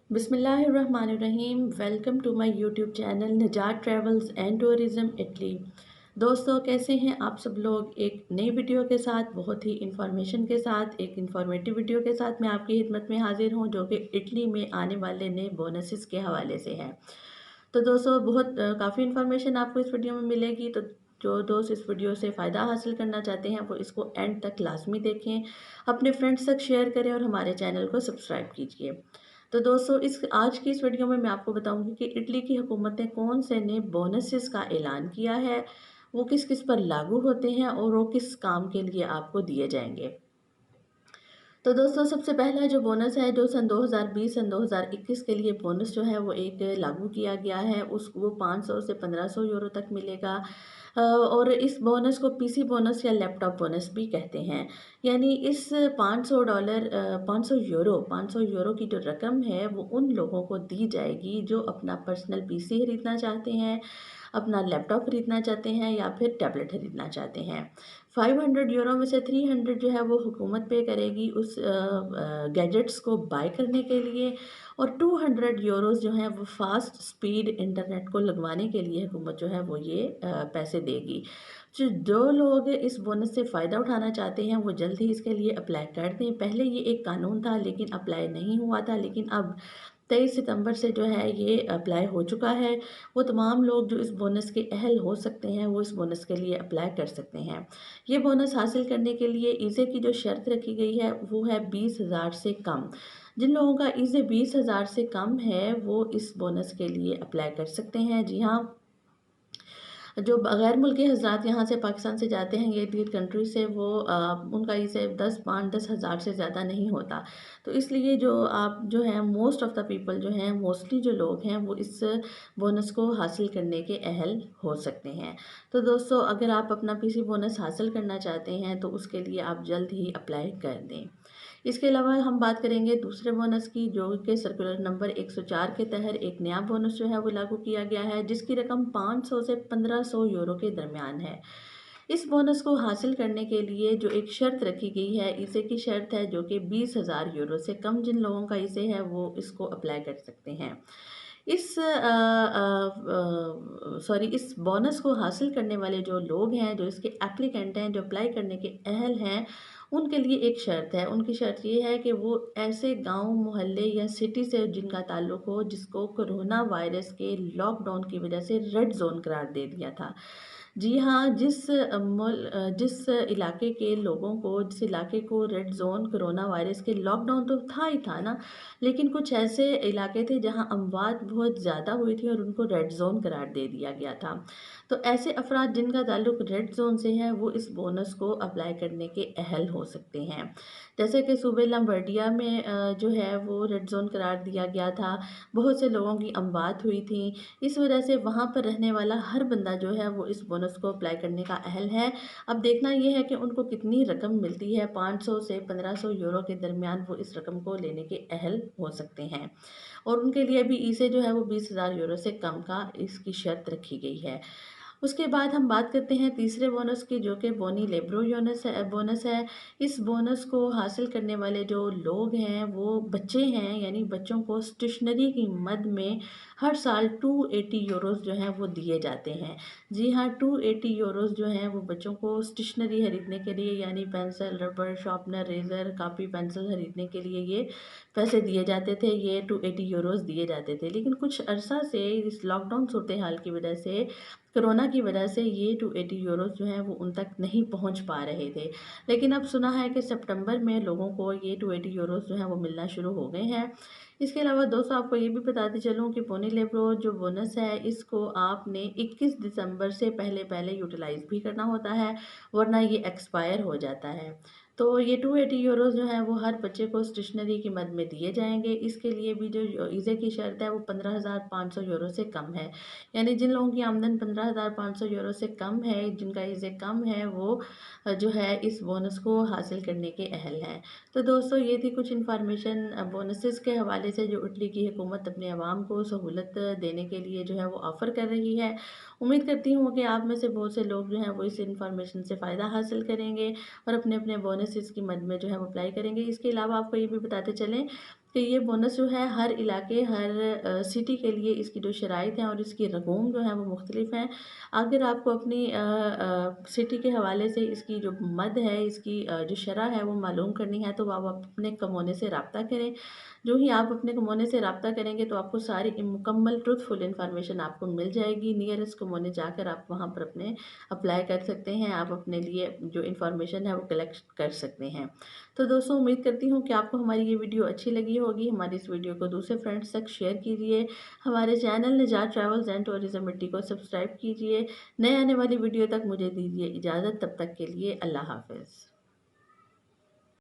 बिस्मिल्लाहिर्रहमानिर्रहीम। Welcome to my YouTube channel Nijat travels and tourism Italy. दोस्तों, कैसे हैं आप सब लोग। एक नई वीडियो के साथ, बहुत ही इंफॉर्मेशन के साथ, एक इंफॉर्मेटिव वीडियो के साथ मैं आपकी खिदमत में हाजिर हूं, जो कि इटली में आने वाले नए बोनसेस के हवाले से है। तो दोस्तों, बहुत काफ़ी इंफॉर्मेशन आपको इस वीडियो में मिलेगी। तो जो दोस्त इस वीडियो से फ़ायदा हासिल करना चाहते हैं वो इसको एंड तक लाजमी देखें, अपने फ्रेंड्स तक शेयर करें और हमारे चैनल को सब्सक्राइब कीजिए। तो दोस्तों, इस आज की इस वीडियो में मैं आपको बताऊंगी कि इटली की हुकूमत ने कौन से नए बोनसेस का ऐलान किया है, वो किस किस पर लागू होते हैं और वो किस काम के लिए आपको दिए जाएंगे। तो दोस्तों, सबसे पहला जो बोनस है, जो सन 2020 सन 2021 के लिए बोनस जो है वो एक लागू किया गया है, उस वो 500 से 1500 यूरो तक मिलेगा। और इस बोनस को पीसी बोनस या लैपटॉप बोनस भी कहते हैं। यानी इस $500 500 यूरो की जो रकम है वो उन लोगों को दी जाएगी जो अपना पर्सनल पीसी खरीदना चाहते हैं, अपना लैपटॉप खरीदना चाहते हैं या फिर टैबलेट खरीदना चाहते हैं। 500 यूरो में से 300 जो है वो हुकूमत पे करेगी उस गैजेट्स को बाय करने के लिए, और 200 यूरोज़ जो हैं वो फास्ट स्पीड इंटरनेट को लगवाने के लिए हुकूमत जो है वो ये पैसे देगी। जो लोग इस बोनस से फ़ायदा उठाना चाहते हैं वो जल्द ही इसके लिए अप्लाई कर दें। पहले ये एक कानून था लेकिन अप्लाई नहीं हुआ था, लेकिन अब 23 सितंबर से जो है ये अप्लाई हो चुका है। वो तमाम लोग जो इस बोनस के अहल हो सकते हैं वो इस बोनस के लिए अप्लाई कर सकते हैं। ये बोनस हासिल करने के लिए ईज़े की जो शर्त रखी गई है वो है 20,000 से कम। जिन लोगों का ईज़े 20,000 से कम है वो इस बोनस के लिए अप्लाई कर सकते हैं। जी हाँ, जो गैर मुल्की हज़रात यहाँ से पाकिस्तान से जाते हैं ये इर्द कंट्री से, वो उनका इसे 10,000 से ज़्यादा नहीं होता। तो इसलिए जो आप जो हैं मोस्ट ऑफ़ द पीपल जो हैं, मोस्टली जो लोग हैं वो इस बोनस को हासिल करने के अहल हो सकते हैं। तो दोस्तों, अगर आप अपना पीसी बोनस हासिल करना चाहते हैं तो उसके लिए आप जल्द ही अप्लाई कर दें। इसके अलावा हम बात करेंगे दूसरे बोनस की, जो कि सर्कुलर नंबर 104 के तहत एक नया बोनस जो है वो लागू किया गया है, जिसकी रकम 500 से 1500 यूरो के दरमियान है। इस बोनस को हासिल करने के लिए जो एक शर्त रखी गई है, इसे की शर्त है, जो कि 20,000 यूरो से कम जिन लोगों का इसे है वो इसको अप्लाई कर सकते हैं। इस बोनस को हासिल करने वाले जो लोग हैं, जो इसके एप्लीकेंट हैं, जो अप्लाई करने के अहल हैं, उनके लिए एक शर्त है। उनकी शर्त ये है कि वो ऐसे गांव, मोहल्ले या सिटी से जिनका ताल्लुक हो जिसको कोरोना वायरस के लॉकडाउन की वजह से रेड जोन करार दे दिया था। जी हाँ, जिस इलाके के लोगों को, जिस इलाके को रेड ज़ोन, कोरोना वायरस के लॉकडाउन तो था ही था ना, लेकिन कुछ ऐसे इलाके थे जहाँ अमवात बहुत ज़्यादा हुई थी और उनको रेड ज़ोन करार दे दिया गया था। तो ऐसे अफ़राद जिनका ताल्लुक रेड ज़ोन से है वो इस बोनस को अप्लाई करने के अहल हो सकते हैं। जैसे कि सूबे लम्बर्डिया में जो है वो रेड ज़ोन करार दिया गया था। बहुत से लोगों की अमवात हुई थी। इस वजह से वहाँ पर रहने वाला हर बंदा जो है वो इस बोनस को अप्लाई करने का अहल है। अब देखना ये है कि उनको कितनी रकम मिलती है। 500 से 1500 यूरो के दरमियान वो इस रकम को लेने के अहल हो सकते हैं, और उनके लिए भी इसे जो है वो 20,000 यूरो से कम का इसकी शर्त रखी गई है। उसके बाद हम बात करते हैं तीसरे बोनस की, जो कि बोनी लेब्रो बोनस है। इस बोनस को हासिल करने वाले जो लोग हैं वो बच्चे हैं, यानी बच्चों को स्टेशनरी की मद में हर साल 280 यूरोज़ जो हैं वो दिए जाते हैं। जी हाँ, 280 यूरोज़ जो हैं वो बच्चों को स्टेशनरी खरीदने के लिए, यानी pencil, rubber, sharpener, razor, copy, pencil खरीदने के लिए ये पैसे दिए जाते थे। ये 280 यूरोज़ दिए जाते थे, लेकिन कुछ अरसा से इस लॉकडाउन सूरत हाल की वजह से, कोरोना की वजह से ये 280 यूरोज़ जो हैं वो उन तक नहीं पहुंच पा रहे थे। लेकिन अब सुना है कि सितंबर में लोगों को ये 280 यूरोज़ जो हैं वो मिलना शुरू हो गए हैं। इसके अलावा दोस्तों, आपको ये भी बताते चलूँ कि बोनी लेब्रो जो बोनस है इसको आपने 21 दिसंबर से पहले पहले यूटिलाइज़ भी करना होता है, वरना ये एक्सपायर हो जाता है। तो ये 280 यूरोज़ जो हैं वो हर बच्चे को स्टेशनरी की मद में दिए जाएंगे। इसके लिए भी जो ईज़े की शर्त है वो 15,500 यूरो से कम है। यानी जिन लोगों की आमदन 15,500 यूरो से कम है, जिनका इसे कम है, वो जो है इस बोनस को हासिल करने के अहल हैं। तो दोस्तों, ये थी कुछ इन्फॉर्मेशन बोनसेस के हवाले से जो इटली की हुकूमत अपने अवाम को सहूलत देने के लिए जो है वो ऑफ़र कर रही है। उम्मीद करती हूँ कि आप में से बहुत से लोग जो हैं वो इस इन्फॉर्मेशन से फ़ायदा हासिल करेंगे और अपने अपने बोनसेस की मद में जो है वो अप्लाई करेंगे। इसके अलावा आपको ये भी बताते चलें कि ये बोनस जो है हर इलाके, हर सिटी के लिए इसकी जो शराइत हैं और इसकी रकूम जो है वो मुख्तलिफ हैं। अगर आपको अपनी सिटी के हवाले से इसकी जो मद है, इसकी जो शरह है वो मालूम करनी है, तो आप अपने कमोने से रब्ता करें। जो ही आप अपने कमोने से रब्ता करेंगे तो आपको सारी मुकम्मल ट्रुथफुल इन्फॉर्मेशन आपको मिल जाएगी। नियरेस्ट कमोने जाकर आप वहाँ पर अपने अप्लाई कर सकते हैं। आप अपने लिए जो इन्फॉर्मेशन है वो कलेक्ट कर सकते हैं। तो दोस्तों, उम्मीद करती हूँ कि आपको हमारी ये वीडियो अच्छी लगी होगी। हमारी इस वीडियो को दूसरे फ्रेंड्स तक शेयर कीजिए। हमारे channel Nijat travels and tourism मिट्टी को सब्सक्राइब कीजिए। नए आने वाली वीडियो तक मुझे दीजिए इजाज़त। तब तक के लिए अल्लाह हाफ़िज़।